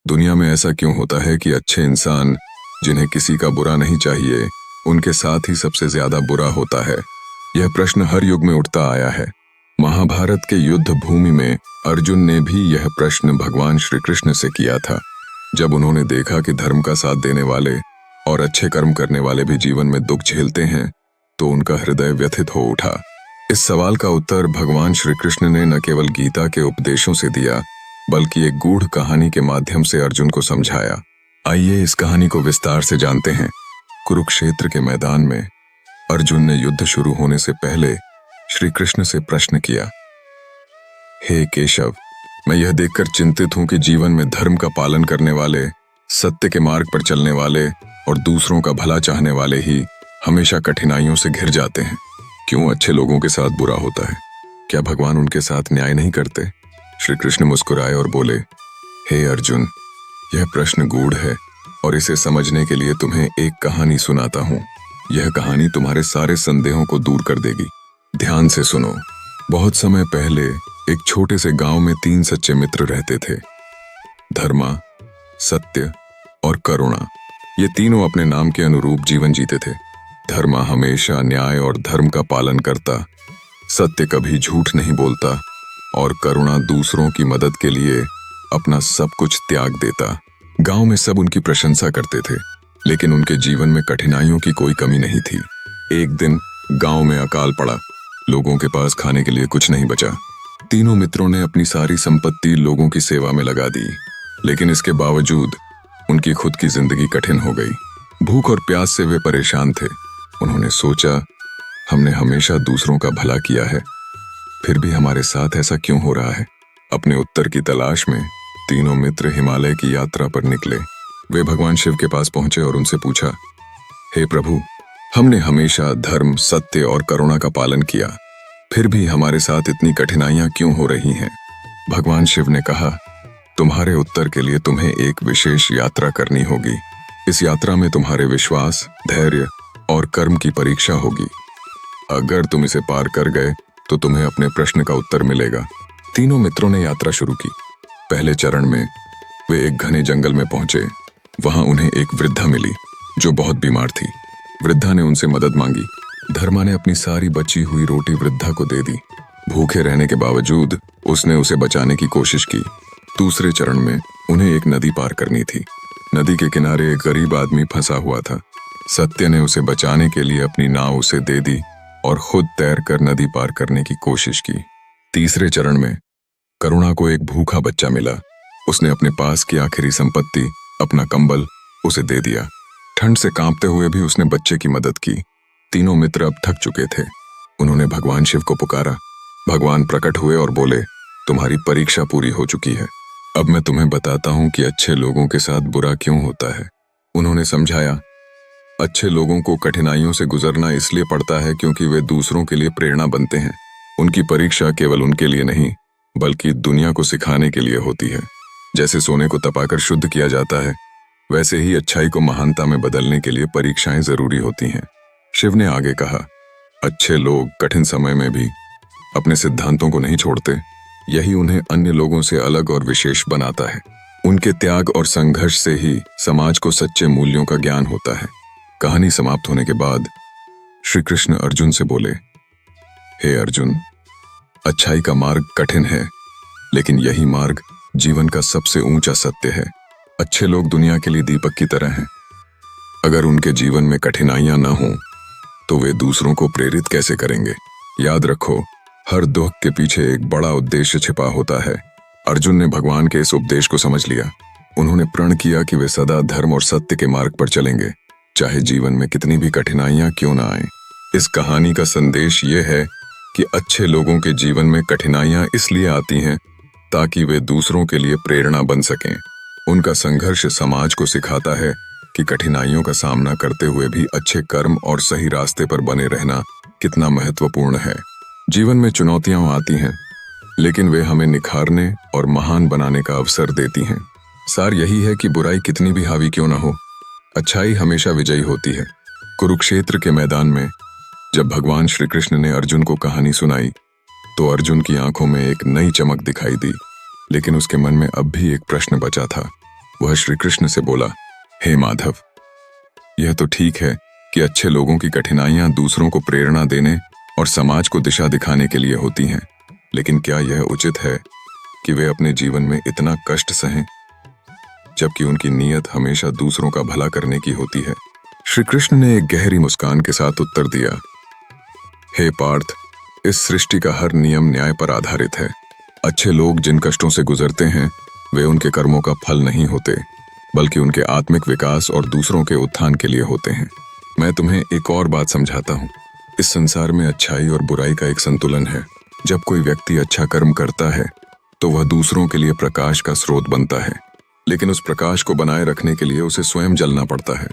दुनिया में ऐसा क्यों होता है कि अच्छे इंसान जिन्हें किसी का बुरा नहीं चाहिए, उनके साथ ही सबसे ज्यादा बुरा होता है? यह प्रश्न हर युग में उठता आया है। महाभारत के युद्ध भूमि में अर्जुन ने भी यह प्रश्न भगवान श्री कृष्ण से किया था। जब उन्होंने देखा कि धर्म का साथ देने वाले और अच्छे कर्म करने वाले भी जीवन में दुख झेलते हैं, तो उनका हृदय व्यथित हो उठा। इस सवाल का उत्तर भगवान श्री कृष्ण ने न केवल गीता के उपदेशों से दिया, बल्कि एक गूढ़ कहानी के माध्यम से अर्जुन को समझाया। आइए इस कहानी को विस्तार से जानते हैं। कुरुक्षेत्र के मैदान में अर्जुन ने युद्ध शुरू होने से पहले श्री कृष्ण से प्रश्न किया, हे केशव, मैं यह देखकर चिंतित हूं कि जीवन में धर्म का पालन करने वाले, सत्य के मार्ग पर चलने वाले और दूसरों का भला चाहने वाले ही हमेशा कठिनाइयों से घिर जाते हैं। क्यों अच्छे लोगों के साथ बुरा होता है? क्या भगवान उनके साथ न्याय नहीं करते? श्री कृष्ण मुस्कुराए और बोले, हे अर्जुन, यह प्रश्न गूढ़ है और इसे समझने के लिए तुम्हें एक कहानी सुनाता हूं। यह कहानी तुम्हारे सारे संदेहों को दूर कर देगी। ध्यान से सुनो। बहुत समय पहले एक छोटे से गांव में 3 सच्चे मित्र रहते थे। धर्मा, सत्य और करुणा, ये तीनों अपने नाम के अनुरूप जीवन जीते थे। धर्मा हमेशा न्याय और धर्म का पालन करता, सत्य कभी झूठ नहीं बोलता और करुणा दूसरों की मदद के लिए अपना सब कुछ त्याग देता। गांव में सब उनकी प्रशंसा करते थे, लेकिन उनके जीवन में कठिनाइयों की कोई कमी नहीं थी। एक दिन गांव में अकाल पड़ा। लोगों के पास खाने के लिए कुछ नहीं बचा। तीनों मित्रों ने अपनी सारी संपत्ति लोगों की सेवा में लगा दी, लेकिन इसके बावजूद उनकी खुद की जिंदगी कठिन हो गई। भूख और प्यास से वे परेशान थे। उन्होंने सोचा, हमने हमेशा दूसरों का भला किया है, फिर भी हमारे साथ ऐसा क्यों हो रहा है? अपने उत्तर की तलाश में तीनों मित्र हिमालय की यात्रा पर निकले। वे भगवान शिव के पास पहुंचे और उनसे पूछा, हे प्रभु, हमने हमेशा धर्म, सत्य और करुणा का पालन किया, फिर भी हमारे साथ इतनी कठिनाइयां क्यों हो रही हैं? भगवान शिव ने कहा, तुम्हारे उत्तर के लिए तुम्हें एक विशेष यात्रा करनी होगी। इस यात्रा में तुम्हारे विश्वास, धैर्य और कर्म की परीक्षा होगी। अगर तुम इसे पार कर गए तो तुम्हें अपने प्रश्न का उत्तर मिलेगा। तीनों मित्रों ने यात्रा शुरू की। पहले चरण में वे एक घने जंगल में पहुंचे। वहां उन्हें एक वृद्धा मिली जो बहुत बीमार थी। वृद्धा ने उनसे मदद मांगी। धर्मा ने अपनी सारी बची हुई रोटी वृद्धा को दे दी। भूखे रहने के बावजूद उसने उसे बचाने की कोशिश की। दूसरे चरण में उन्हें एक नदी पार करनी थी। नदी के किनारे एक गरीब आदमी फंसा हुआ था। सत्य ने उसे बचाने के लिए अपनी नाव उसे दे दी और खुद तैरकर नदी पार करने की कोशिश की। तीसरे चरण में करुणा को एक भूखा बच्चा मिला। उसने अपने पास की आखिरी संपत्ति, अपना कंबल, उसे दे दिया। ठंड से कांपते हुए भी उसने बच्चे की मदद की। तीनों मित्र अब थक चुके थे। उन्होंने भगवान शिव को पुकारा। भगवान प्रकट हुए और बोले, तुम्हारी परीक्षा पूरी हो चुकी है। अब मैं तुम्हें बताता हूं कि अच्छे लोगों के साथ बुरा क्यों होता है। उन्होंने समझाया, अच्छे लोगों को कठिनाइयों से गुजरना इसलिए पड़ता है क्योंकि वे दूसरों के लिए प्रेरणा बनते हैं। उनकी परीक्षा केवल उनके लिए नहीं, बल्कि दुनिया को सिखाने के लिए होती है। जैसे सोने को तपाकर शुद्ध किया जाता है, वैसे ही अच्छाई को महानता में बदलने के लिए परीक्षाएं जरूरी होती हैं। शिव ने आगे कहा, अच्छे लोग कठिन समय में भी अपने सिद्धांतों को नहीं छोड़ते। यही उन्हें अन्य लोगों से अलग और विशेष बनाता है। उनके त्याग और संघर्ष से ही समाज को सच्चे मूल्यों का ज्ञान होता है। कहानी समाप्त होने के बाद श्री कृष्ण अर्जुन से बोले, हे अर्जुन, अच्छाई का मार्ग कठिन है, लेकिन यही मार्ग जीवन का सबसे ऊंचा सत्य है। अच्छे लोग दुनिया के लिए दीपक की तरह हैं। अगर उनके जीवन में कठिनाइयां न हों, तो वे दूसरों को प्रेरित कैसे करेंगे? याद रखो, हर दुख के पीछे एक बड़ा उद्देश्य छिपा होता है। अर्जुन ने भगवान के इस उपदेश को समझ लिया। उन्होंने प्रण किया कि वे सदा धर्म और सत्य के मार्ग पर चलेंगे, चाहे जीवन में कितनी भी कठिनाइयां क्यों ना आए। इस कहानी का संदेश ये है कि अच्छे लोगों के जीवन में कठिनाइयां इसलिए आती हैं ताकि वे दूसरों के लिए प्रेरणा बन सकें। उनका संघर्ष समाज को सिखाता है कि कठिनाइयों का सामना करते हुए भी अच्छे कर्म और सही रास्ते पर बने रहना कितना महत्वपूर्ण है। जीवन में चुनौतियां आती हैं, लेकिन वे हमें निखारने और महान बनाने का अवसर देती हैं। सार यही है कि बुराई कितनी भी हावी क्यों न हो, अच्छाई हमेशा विजयी होती है। कुरुक्षेत्र के मैदान में जब भगवान श्री कृष्ण ने अर्जुन को कहानी सुनाई, तो अर्जुन की आंखों में एक नई चमक दिखाई दी, लेकिन उसके मन में अब भी एक प्रश्न बचा था। वह श्री कृष्ण से बोला, हे माधव, यह तो ठीक है कि अच्छे लोगों की कठिनाइयां दूसरों को प्रेरणा देने और समाज को दिशा दिखाने के लिए होती हैं, लेकिन क्या यह उचित है कि वे अपने जीवन में इतना कष्ट सहें जबकि उनकी नीयत हमेशा दूसरों का भला करने की होती है? श्री कृष्ण ने एक गहरी मुस्कान के साथ उत्तर दिया, हे पार्थ, इस सृष्टि का हर नियम न्याय पर आधारित है। अच्छे लोग जिन कष्टों से गुजरते हैं वे उनके कर्मों का फल नहीं होते, बल्कि उनके आत्मिक विकास और दूसरों के उत्थान के लिए होते हैं। मैं तुम्हें एक और बात समझाता हूँ। इस संसार में अच्छाई और बुराई का एक संतुलन है। जब कोई व्यक्ति अच्छा कर्म करता है तो वह दूसरों के लिए प्रकाश का स्रोत बनता है, लेकिन उस प्रकाश को बनाए रखने के लिए उसे स्वयं जलना पड़ता है।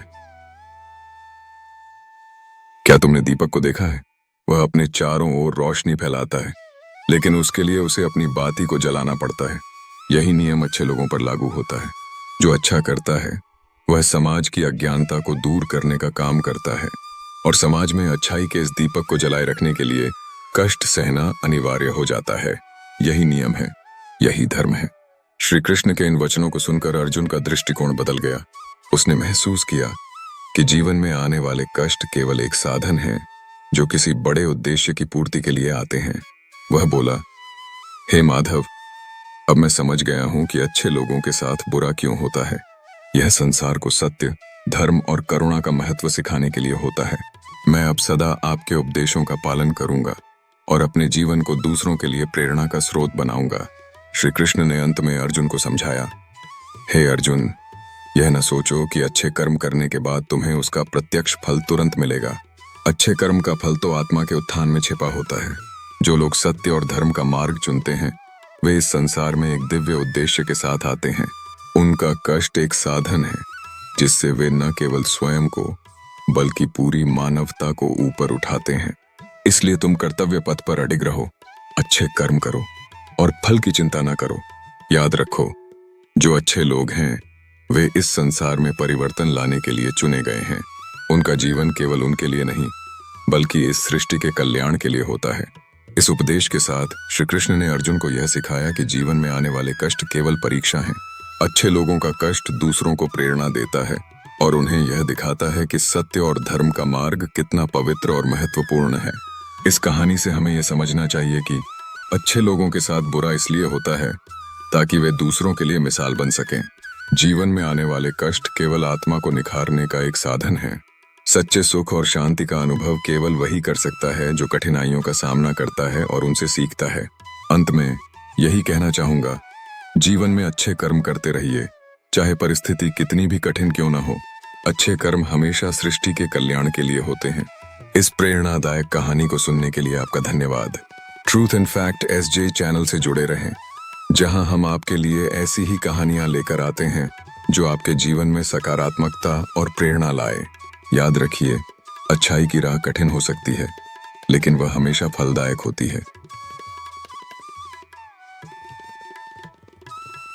क्या तुमने दीपक को देखा है? वह अपने चारों ओर रोशनी फैलाता है, लेकिन उसके लिए उसे अपनी बाती को जलाना पड़ता है। यही नियम अच्छे लोगों पर लागू होता है। जो अच्छा करता है वह समाज की अज्ञानता को दूर करने का काम करता है, और समाज में अच्छाई के इस दीपक को जलाए रखने के लिए कष्ट सहना अनिवार्य हो जाता है। यही नियम है, यही धर्म है। श्री कृष्ण के इन वचनों को सुनकर अर्जुन का दृष्टिकोण बदल गया। उसने महसूस किया कि जीवन में आने वाले कष्ट केवल एक साधन है जो किसी बड़े उद्देश्य की पूर्ति के लिए आते हैं। वह बोला, हे माधव, अब मैं समझ गया हूं कि अच्छे लोगों के साथ बुरा क्यों होता है। यह संसार को सत्य, धर्म और करुणा का महत्व सिखाने के लिए होता है। मैं अब सदा आपके उपदेशों का पालन करूंगा और अपने जीवन को दूसरों के लिए प्रेरणा का स्रोत बनाऊंगा। श्री कृष्ण ने अंत में अर्जुन को समझाया, हे अर्जुन, यह न सोचो कि अच्छे कर्म करने के बाद तुम्हें उसका प्रत्यक्ष फल तुरंत मिलेगा। अच्छे कर्म का फल तो आत्मा के उत्थान में छिपा होता है। जो लोग सत्य और धर्म का मार्ग चुनते हैं वे इस संसार में एक दिव्य उद्देश्य के साथ आते हैं। उनका कष्ट एक साधन है जिससे वे न केवल स्वयं को बल्कि पूरी मानवता को ऊपर उठाते हैं। इसलिए तुम कर्तव्य पथ पर अडिग रहो, अच्छे कर्म करो और फल की चिंता न करो। याद रखो, जो अच्छे लोग हैं वे इस संसार में परिवर्तन लाने के लिए चुने गए हैं। उनका जीवन केवल उनके लिए नहीं बल्कि इस सृष्टि के कल्याण के लिए होता है। इस उपदेश के साथ श्री कृष्ण ने अर्जुन को यह सिखाया कि जीवन में आने वाले कष्ट केवल परीक्षा हैं। अच्छे लोगों का कष्ट दूसरों को प्रेरणा देता है और उन्हें यह दिखाता है कि सत्य और धर्म का मार्ग कितना पवित्र और महत्वपूर्ण है। इस कहानी से हमें यह समझना चाहिए कि अच्छे लोगों के साथ बुरा इसलिए होता है ताकि वे दूसरों के लिए मिसाल बन सकें। जीवन में आने वाले कष्ट केवल आत्मा को निखारने का एक साधन है। सच्चे सुख और शांति का अनुभव केवल वही कर सकता है जो कठिनाइयों का सामना करता है और उनसे सीखता है। अंत में यही कहना चाहूंगा, जीवन में अच्छे कर्म करते रहिए, चाहे परिस्थिति कितनी भी कठिन क्यों न हो। अच्छे कर्म हमेशा सृष्टि के कल्याण के लिए होते हैं। इस प्रेरणादायक कहानी को सुनने के लिए आपका धन्यवाद। Truth and fact SJ channel से जुड़े रहें, जहां हम आपके लिए ऐसी ही कहानियां लेकर आते हैं जो आपके जीवन में सकारात्मकता और प्रेरणा लाए। याद रखिए, अच्छाई की राह कठिन हो सकती है, लेकिन वह हमेशा फलदायक होती है।